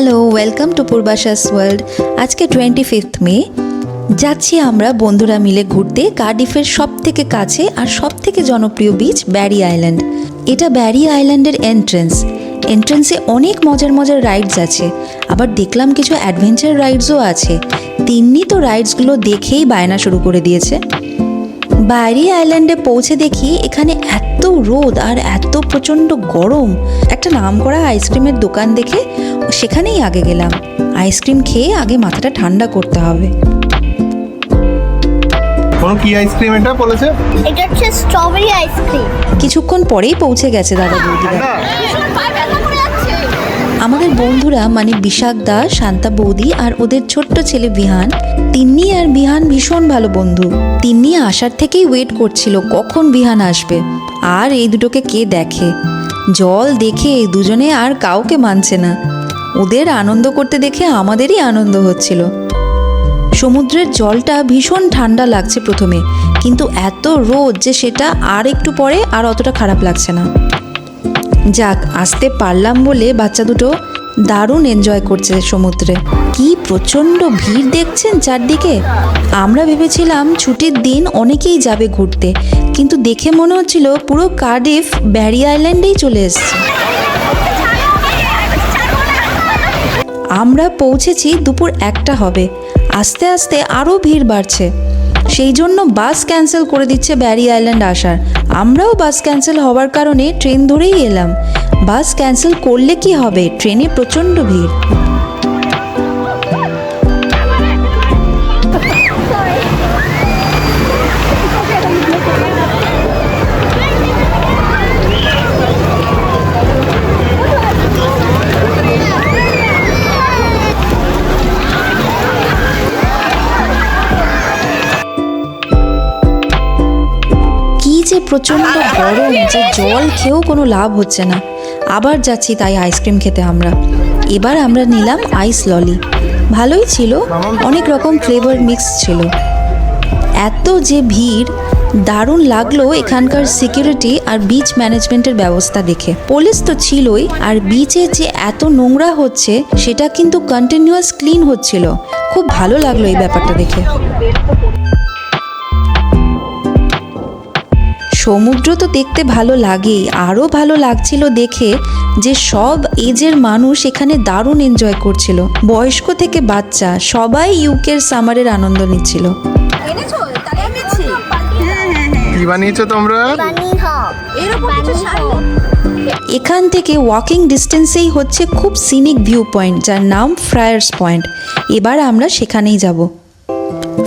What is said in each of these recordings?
Hello, welcome to পূর্বাশাস world. আজকে 25 মে যাচ্ছি আমরা বন্ধুরা মিলে ঘুরতে কার্ডিফের সব থেকে কাছে আর সব থেকে জনপ্রিয় বিচ ব্যারি আইল্যান্ড। এটা ব্যারি আইল্যান্ডের এন্ট্রেন্সে অনেক মজার মজার রাইডস আছে, আবার দেখলাম কিছু অ্যাডভেঞ্চার রাইডসও আছে। তিন্নি তো রাইডসগুলো দেখেই বায়না শুরু করে দিয়েছে। ব্যারি আইল্যান্ডে পৌঁছে দেখি এখানে এত রোদ আর এত প্রচণ্ড গরম। একটা নামকরা আইসক্রিমের দোকান দেখে সেখানেই আগে গেলাম। আইসক্রিম খেয়ে আগে মাথাটা ঠান্ডা করতে হবে। কোন কি আইসক্রিম এটা বলেছে? এটা হচ্ছে স্ট্রবেরি আইসক্রিম। কিছুক্ষণ পরেই পৌঁছে গেছে দাদা বৌদিরা। আমাদের বন্ধুরা মানে বিশাখ দা, শান্তা বৌদি আর ওদের ছোট্ট ছেলে বিহান। তিন্নি আর বিহান ভীষণ ভালো বন্ধু। তিন্নি আসার থেকেই ওয়েট করছিল কখন বিহান আসবে, আর এই দুটোকে কে দেখে। জল দেখে দুজনে আর কাউকে মানছে না। ওদের আনন্দ করতে দেখে আমাদেরই আনন্দ হচ্ছিল। সমুদ্রের জলটা ভীষণ ঠান্ডা লাগছে প্রথমে, কিন্তু এত রোদ যে সেটা আর একটু পরে আর অতটা খারাপ লাগছে না। যাক, আসতে পারলাম বলে বাচ্চা দুটো দারুণ এনজয় করছে সমুদ্রে। কি প্রচণ্ড ভিড় দেখছেন চারদিকে। আমরা ভেবেছিলাম ছুটির দিন অনেকেই যাবে ঘুরতে, কিন্তু দেখে মনে হচ্ছিল পুরো কার্ডিফ ব্যারি আইল্যান্ডেই চলে এসছে। আমরা পৌঁছেছি দুপুর 1টা হবে। আস্তে আস্তে আরও ভিড় বাড়ছে, সেই জন্য বাস ক্যান্সেল করে দিচ্ছে ব্যারি আইল্যান্ড আসার। আমরাও বাস ক্যান্সেল হওয়ার কারণে ট্রেন ধরেই এলাম। বাস ক্যান্সেল করলে কি হবে, ট্রেনে প্রচণ্ড ভিড়। যে প্রচণ্ড গরম যে জল খেয়েও কোনো লাভ হচ্ছে না। আবার যাচ্ছি তাই আইসক্রিম খেতে আমরা। এবার আমরা নিলাম আইস ললি। ভালোই ছিল, অনেক রকম ফ্লেভার মিক্স ছিল। এত যে ভিড়, দারুণ লাগলো এখানকার সিকিউরিটি আর বিচ ম্যানেজমেন্টের ব্যবস্থা দেখে। পুলিশ তো ছিলই, আর বিচে যে এত নোংরা হচ্ছে সেটা কিন্তু কন্টিনিউয়াস ক্লিন হচ্ছিল। খুব ভালো লাগলো এই ব্যাপারটা দেখে। সমুদ্র তো দেখতে ভালো লাগেই, আরও ভালো লাগছিল দেখে যে সব এজের মানুষ এখানে দারুণ এনজয় করছিল। বয়স্ক থেকে বাচ্চা সবাই ইউকের সামারের আনন্দ নিচ্ছিল। কি বানিয়েছো তোমরা? এখান থেকে ওয়াকিং ডিস্টেন্সেই হচ্ছে খুব সিনিক ভিউ পয়েন্ট, যার নাম ফ্রায়ার্স পয়েন্ট। এবার আমরা সেখানেই যাব।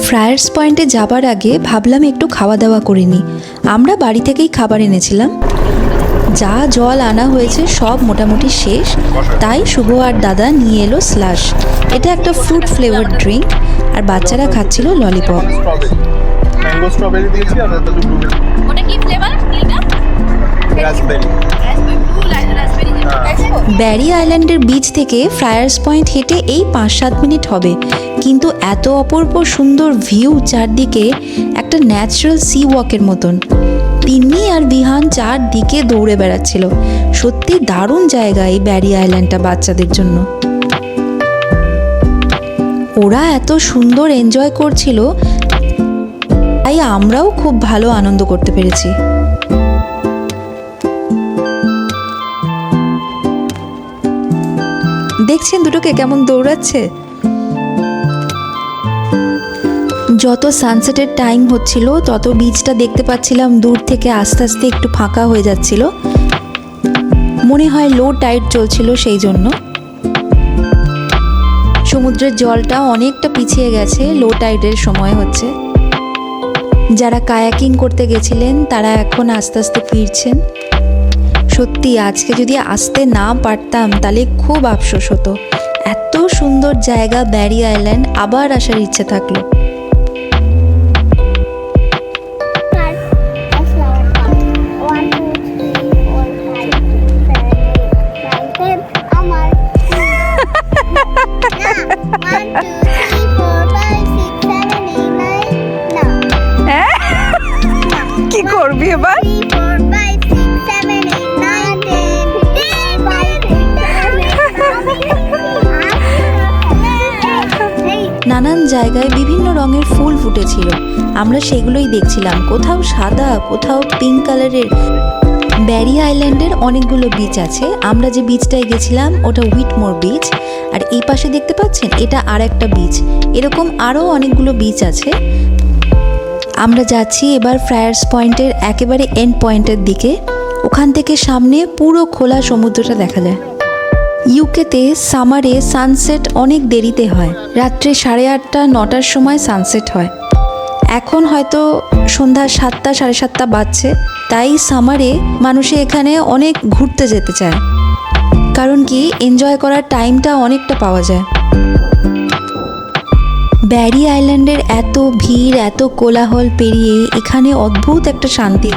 ফ্রায়ার্স পয়েন্টে যাবার আগে ভাবলাম একটু খাওয়া দাওয়া করে নিই। আমরা বাড়ি থেকেই খাবার এনেছিলাম। যা জল আনা হয়েছে সব মোটামুটি শেষ, তাই শুভ আর দাদা নিয়ে এলো স্লাশ। এটা একটা ফ্রুট ফ্লেভার ড্রিঙ্ক, আর বাচ্চারা খাচ্ছিল ললিপপ। ম্যাঙ্গো স্ট্রবেরি দিয়েছি আর একটা ব্লুবেরি। ওটা কি ফ্লেভার? রাসবেরি। ব্যারি আইল্যান্ডের বিচ থেকে ফ্রায়ার্স পয়েন্ট হেঁটে এই 5-7 মিনিট হবে, কিন্তু এত অপূর্ব সুন্দর ভিউ চারদিকে, একটা ন্যাচারাল সি ওয়াকের মতন। তিন্নি আর বিহান চারদিকে দৌড়ে বেড়াচ্ছিল। সত্যি দারুণ জায়গা এই ব্যারি আইল্যান্ডটা বাচ্চাদের জন্য। ওরা এত সুন্দর এনজয় করছিল, তাই আমরাও খুব ভালো আনন্দ করতে পেরেছি। দেখছেন দুটোকে কেমন দৌড়াচ্ছে। যত সানসেটের টাইম হচ্ছিল তত বিচটা দেখতে পাচ্ছিলাম দূর থেকে আস্তে আস্তে একটু ফাঁকা হয়ে যাচ্ছিল। মনে হয় লো টাইড চলছিল, সেই জন্য সমুদ্রের জলটা অনেকটা পিছিয়ে গেছে। লো টাইডের সময় হচ্ছে। যারা কায়াকিং করতে গেছিলেন তারা এখন আস্তে আস্তে ফিরছেন। সত্যি আজকে যদি আসতে না পারতাম তাহলে খুব আফসোস হতো। এত সুন্দর জায়গা ব্যারি আইল্যান্ড, আবার আসার ইচ্ছে থাকলো। কি করবি এবার? নানান জায়গায় বিভিন্ন রঙের ফুল ফুটেছিল, আমরা সেগুলোই দেখছিলাম, কোথাও সাদা কোথাও পিঙ্ক কালারের। ব্যারি আইল্যান্ডের অনেকগুলো বিচ আছে, আমরা যে বিচটায় গেছিলাম ওটা হুইটমোর বিচ, আর এই পাশে দেখতে পাচ্ছেন এটা আর একটা বিচ। এরকম আরও অনেকগুলো বিচ আছে। আমরা যাচ্ছি এবার ফ্রায়ার্স পয়েন্টের একেবারে এন্ড পয়েন্টের দিকে। ওখান থেকে সামনে পুরো খোলা সমুদ্রটা দেখা যায়। ইউকেতে সামারে সানসেট অনেক দেরিতে হয়, রাত্রে 8:30 9টার সময় সানসেট হয়। এখন হয়তো সন্ধ্যা 7টা 7:30 বাজছে, তাই সামারে মানুষে এখানে অনেক ঘুরতে যেতে চায়, কারণ কি এনজয় করার টাইমটা অনেকটা পাওয়া যায়। ব্যারি আইল্যান্ডের এত ভিড় এত কোলাহল পেরিয়ে এখানে অদ্ভুত একটা শান্তি।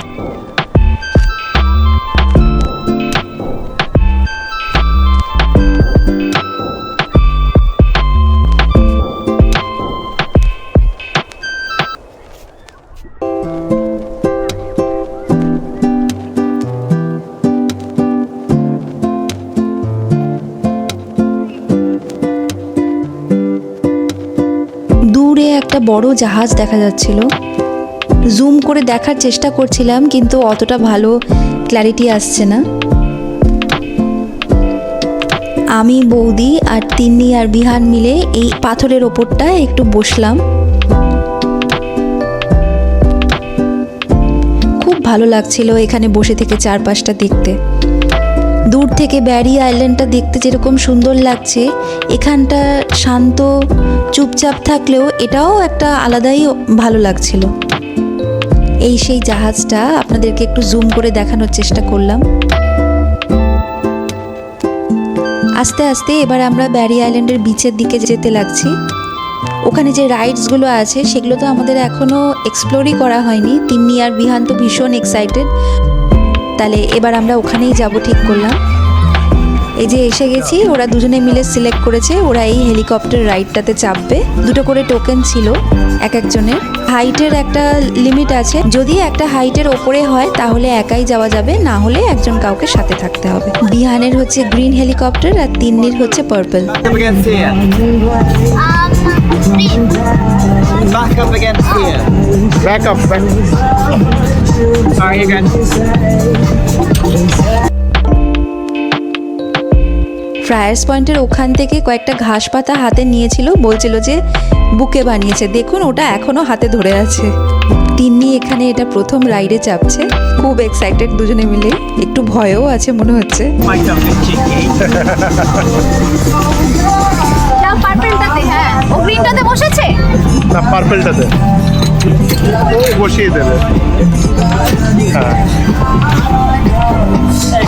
দূরে একটা বড় জাহাজ দেখা যাচ্ছিল, জুম করে দেখার চেষ্টা করছিলাম কিন্তু অতটা ভালো ক্ল্যারিটি আসছে না। আমি, বৌদি আর তিন্নি আর বিহান মিলে এই পাথরের ওপরটা একটু বসলাম। খুব ভালো লাগছিল এখানে বসে থেকে চারপাশটা দেখতে। দূর থেকে ব্যারি আইল্যান্ডটা দেখতে যেরকম সুন্দর লাগছে, এখানটা শান্ত চুপচাপ থাকলেও এটাও একটা আলাদাই ভালো লাগছিল। এই সেই জাহাজটা, আপনাদেরকে একটু জুম করে দেখানোর চেষ্টা করলাম। আস্তে আস্তে এবার আমরা ব্যারি আইল্যান্ডের বিচের দিকে যেতে লাগছি। ওখানে যে রাইডসগুলো আছে সেগুলো তো আমাদের এখনও এক্সপ্লোরই করা হয়নি। তিন্নি আর বিহান তো ভীষণ এক্সাইটেড, তাহলে এবার আমরা ওখানেই যাব ঠিক করলাম। এই যে এসে গেছি, ওরা দুজনে মিলে সিলেক্ট করেছে ওরা এই হেলিকপ্টার রাইডটাতে চাপবে। 2টো করে টোকেন ছিল এক একজনের। হাইটের একটা লিমিট আছে, যদি একটা হাইটের ওপরে হয় তাহলে একাই যাওয়া যাবে, না হলে একজন কাউকে সাথে থাকতে হবে। বিহানের হচ্ছে গ্রিন হেলিকপ্টার আর তিন্নির হচ্ছে purple. Green. Back up against here. Back up Sorry again. Friars পয়েন্টের ওখান থেকে কয়েকটা ঘাস পাতা হাতে নিয়েছিল, বলছিল যে বুকে বানিয়েছে। দেখুন ওটা এখনো হাতে ধরে আছে। তিন্নি এখানে এটা প্রথম রাইডে চাপছে, খুব এক্সাইটেড দুজনে মিলে, একটু ভয়ও আছে মনে হচ্ছে। My tongue is cheeky. না পার্পলটাতে, হ্যাঁ ও গ্রিনটাতে বসেছে। না পার্পলটাতে ওই বসিয়ে দেবে। হ্যাঁ There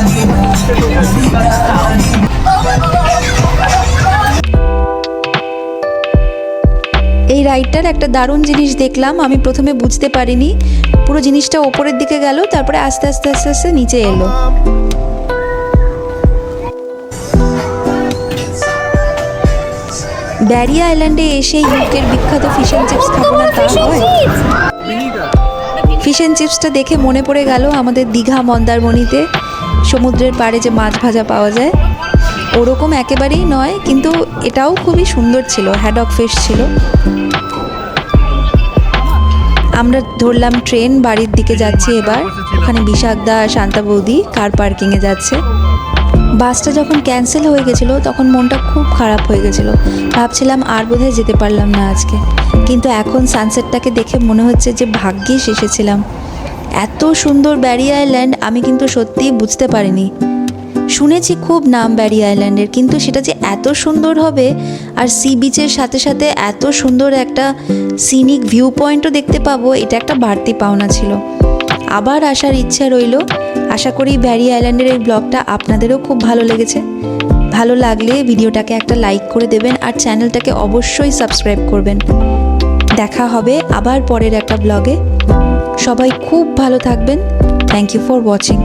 you go. এই রাইডটার একটা দারুণ জিনিস দেখলাম, আমি প্রথমে বুঝতে পারিনি। পুরো জিনিসটা ওপরের দিকে গেল, তারপরে আস্তে আস্তে আস্তে আস্তে নিচে এলো। ব্যারি আইল্যান্ডে এসে ইউকের বিখ্যাত ফিশ অ্যান্ড চিপস খাবো না তা হয়? ফিশ অ্যান্ড চিপসটা দেখে মনে পড়ে গেল আমাদের দীঘা মন্দারমণিতে সমুদ্রের পাড়ে যে মাছ ভাজা পাওয়া যায়, ওরকম একেবারেই নয়, কিন্তু এটাও খুবই সুন্দর ছিল। হ্যাডক ফিশ ছিল। আমরা ধরলাম ট্রেন, বাড়ির দিকে যাচ্ছি এবার। ওখানে বিশাখদা আর শান্তা বৌদি কার পার্কিংয়ে যাচ্ছে। বাসটা যখন ক্যান্সেল হয়ে গেছিলো তখন মনটা খুব খারাপ হয়ে গেছিলো, ভাবছিলাম আর বোধহয় যেতে পারলাম না আজকে। কিন্তু এখন সানসেটটাকে দেখে মনে হচ্ছে যে ভাগ্যিস এসেছিলাম। এত সুন্দর ব্যারি আইল্যান্ড আমি কিন্তু সত্যিই বুঝতে পারিনি। শুনেছি খুব নাম ব্যারি আইল্যান্ডের, কিন্তু সেটা যে এত সুন্দর হবে আর সি বিচের সাথে সাথে এত সুন্দর একটা সিনিক ভিউ পয়েন্টও দেখতে পাবো, এটা একটা বাড়তি পাওনা ছিল। আবার আসার ইচ্ছা রইল। আশা করি ব্যারি আইল্যান্ডের এই ব্লগটা আপনাদেরও খুব ভালো লেগেছে। ভালো লাগলে ভিডিওটাকে একটা লাইক করে দেবেন আর চ্যানেলটাকে অবশ্যই সাবস্ক্রাইব করবেন। দেখা হবে আবার পরের একটা ব্লগে। সবাই খুব ভালো থাকবেন। Thank you for watching.